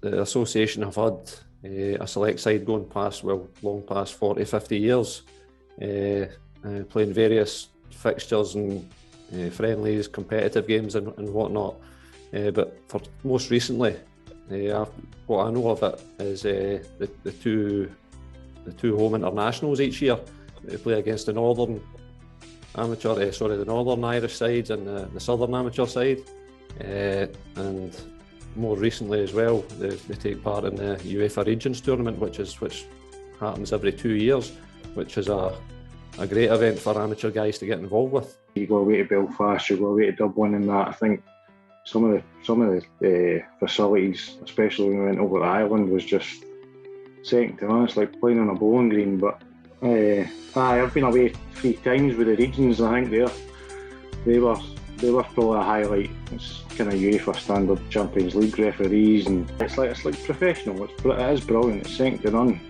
The association have had a select side going past, well, long past 40, 50 years, playing various fixtures and friendlies, competitive games and whatnot. But for most recently, what I know of it is the two home internationals each year. They play against the Northern Irish sides and the Southern Amateur side, and more recently as well, they take part in the UEFA Regions tournament, which happens every 2 years, which is a great event for amateur guys to get involved with. You go away to Belfast, you go away to Dublin, and that. I think some of the facilities, especially when we went over to Ireland, was just second to none. It's like playing on a bowling green. But I've been away 3 times with the regions. I think they were probably a highlight. It's kind of UEFA standard Champions League referees, and it's like professional. It is brilliant. It's second to none.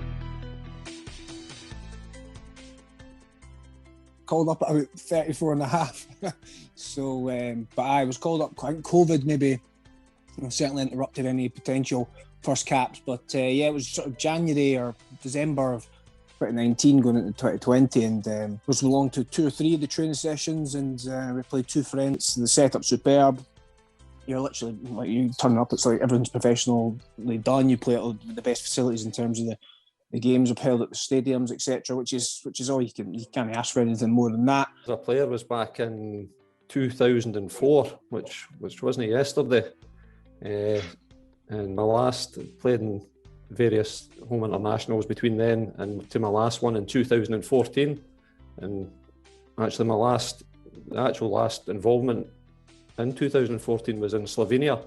Called up at about 34 and a half. So, but I was called up. I think COVID maybe certainly interrupted any potential first caps. But it was sort of January or December of 2019 going into 2020, and was along to 2 or 3 of the training sessions, and we played 2 friends. The setup's superb. You're literally like, you turn up, it's like everything's professionally done. You play at the best facilities in terms of the games are held at the stadiums, etc., which is all you can't ask for anything more than that. As a player was back in 2004, which wasn't yesterday, and my last played in various home internationals between then and to my last one in 2014, and actually my actual last involvement in 2014 was in Slovenia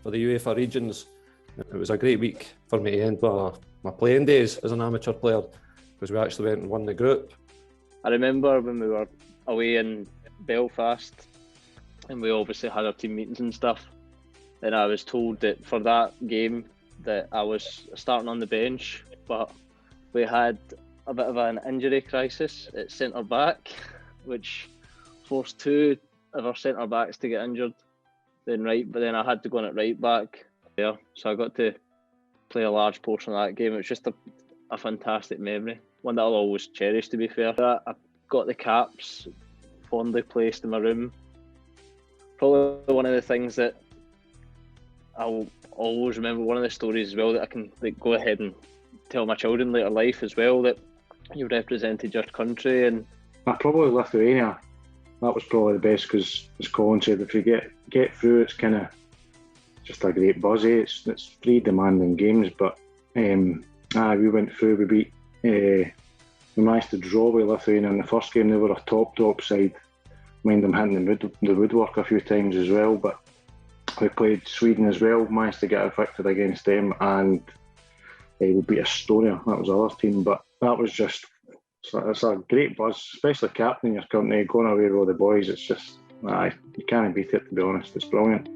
for the UEFA Regions. It was a great week for me to end my playing days as an amateur player, because we actually went and won the group. I remember when we were away in Belfast and we obviously had our team meetings and stuff, and I was told that for that game that I was starting on the bench, but we had a bit of an injury crisis at centre back, which forced 2 of our centre backs to get injured. But then I had to go on at right back there, so I got to play a large portion of that game. It was just a fantastic memory, one that I'll always cherish, to be fair. I got the caps fondly placed in my room. Probably one of the things that I'll always remember, one of the stories as well that I can go ahead and tell my children later life as well, that you represented your country. And probably Lithuania. That was probably the best, because as Colin said, if you get through, it's kind of just a great buzz. It's 3 demanding games, but we went through. We managed to draw with Lithuania in the first game. They were a top side. Mind them hitting the woodwork a few times as well, but we played Sweden as well, managed to get a victory against them, and we beat Estonia. That was the other team, but that was just, it's a great buzz, especially captaining your company, going away with all the boys. It's just, you can't beat it, to be honest. It's brilliant.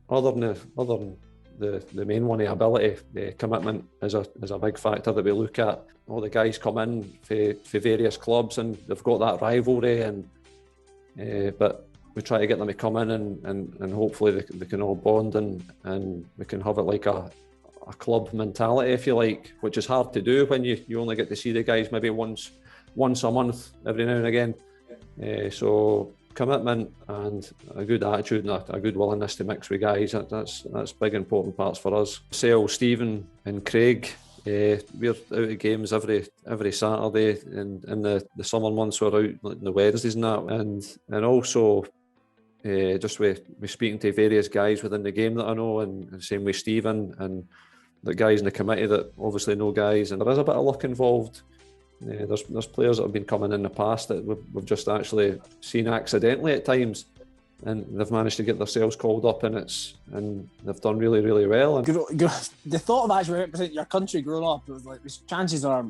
Other than the main one, ability, the commitment is a big factor that we look at. All the guys come in for various clubs and they've got that rivalry, and but we try to get them to come in and hopefully they can all bond and we can have it like a club mentality, if you like, which is hard to do when you only get to see the guys maybe once a month, every now and again. So commitment and a good attitude and a good willingness to mix with guys, that's big important parts for us. Sale, Stephen and Craig, we're out of games every Saturday, and in the summer months we're out like on the Wednesdays and that, and also just with speaking to various guys within the game that I know, and same with Stephen and the guys in the committee that obviously know guys, and there is a bit of luck involved. There's players that have been coming in the past that we've just actually seen accidentally at times, and they've managed to get themselves called up, and they've done really, really well. And the thought of actually representing your country growing up, it was like, the chances are,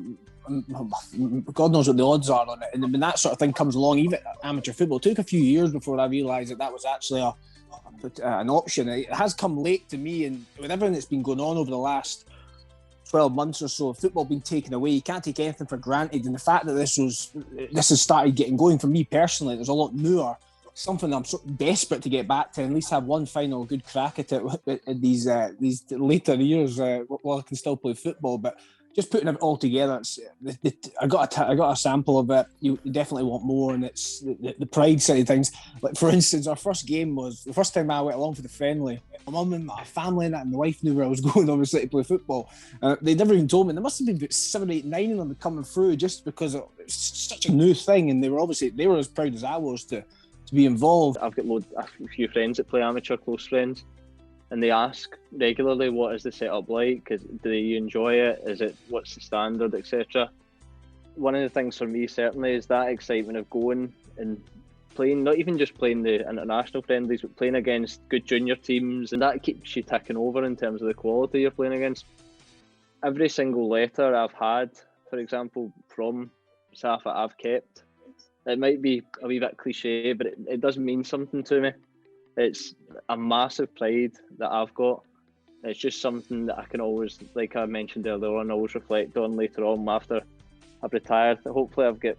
God knows what the odds are on it. And when that sort of thing comes along, even amateur football, it took a few years before I realised that was actually a an option. It has come late to me, and with everything that's been going on over the last 12 months or so, football being taken away, you can't take anything for granted. And the fact that this has started getting going for me personally, there's a lot newer, something I'm sort of desperate to get back to, and at least have one final good crack at it in these later years while I can still play football. But just putting it all together, I got a sample of it. You definitely want more, and it's the pride side of things. Like, for instance, our first game was the first time I went along for the friendly. My mum and my family and that, and my wife knew where I was going, obviously, to play football. They never even told me. There must have been about 7, 8, 9 of them coming through just because it's such a new thing, and they were as proud as I was to be involved. I've got a few friends that play amateur, close friends, and they ask regularly, what is the setup like? Do you enjoy it? What's the standard, etc. One of the things for me certainly is that excitement of going and playing, not even just playing the international friendlies, but playing against good junior teams, and that keeps you ticking over in terms of the quality you're playing against. Every single letter I've had, for example, from SAFA, I've kept. It might be a wee bit cliche, but it does mean something to me. It's a massive pride that I've got. It's just something that I can always, like I mentioned earlier on, always reflect on later on after I've retired. Hopefully I've got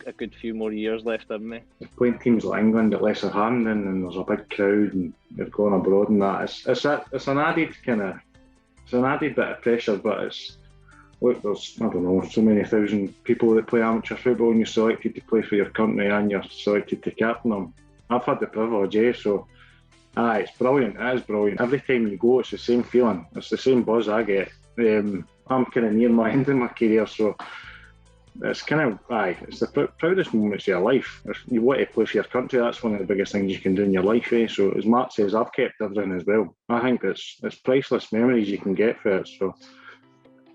a good few more years left in me. Playing teams like England at lesser hand, and there's a big crowd, and they're going abroad and that. It's an added bit of pressure, but look, there's, I don't know, so many thousand people that play amateur football, and you're selected to play for your country and you're selected to captain them. I've had the privilege, so it's brilliant. It is brilliant. Every time you go, it's the same feeling. It's the same buzz I get. I'm kind of near my end of my career, so it's kind of, it's the proudest moments of your life. If you want to play for your country, that's one of the biggest things you can do in your life. So as Mark says, I've kept everything as well. I think it's priceless memories you can get for it. So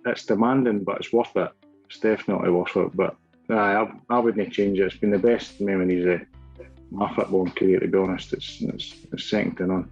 it's demanding, but it's worth it. It's definitely worth it. But I wouldn't change it. It's been the best memories of my football career, to be honest. It's second to none.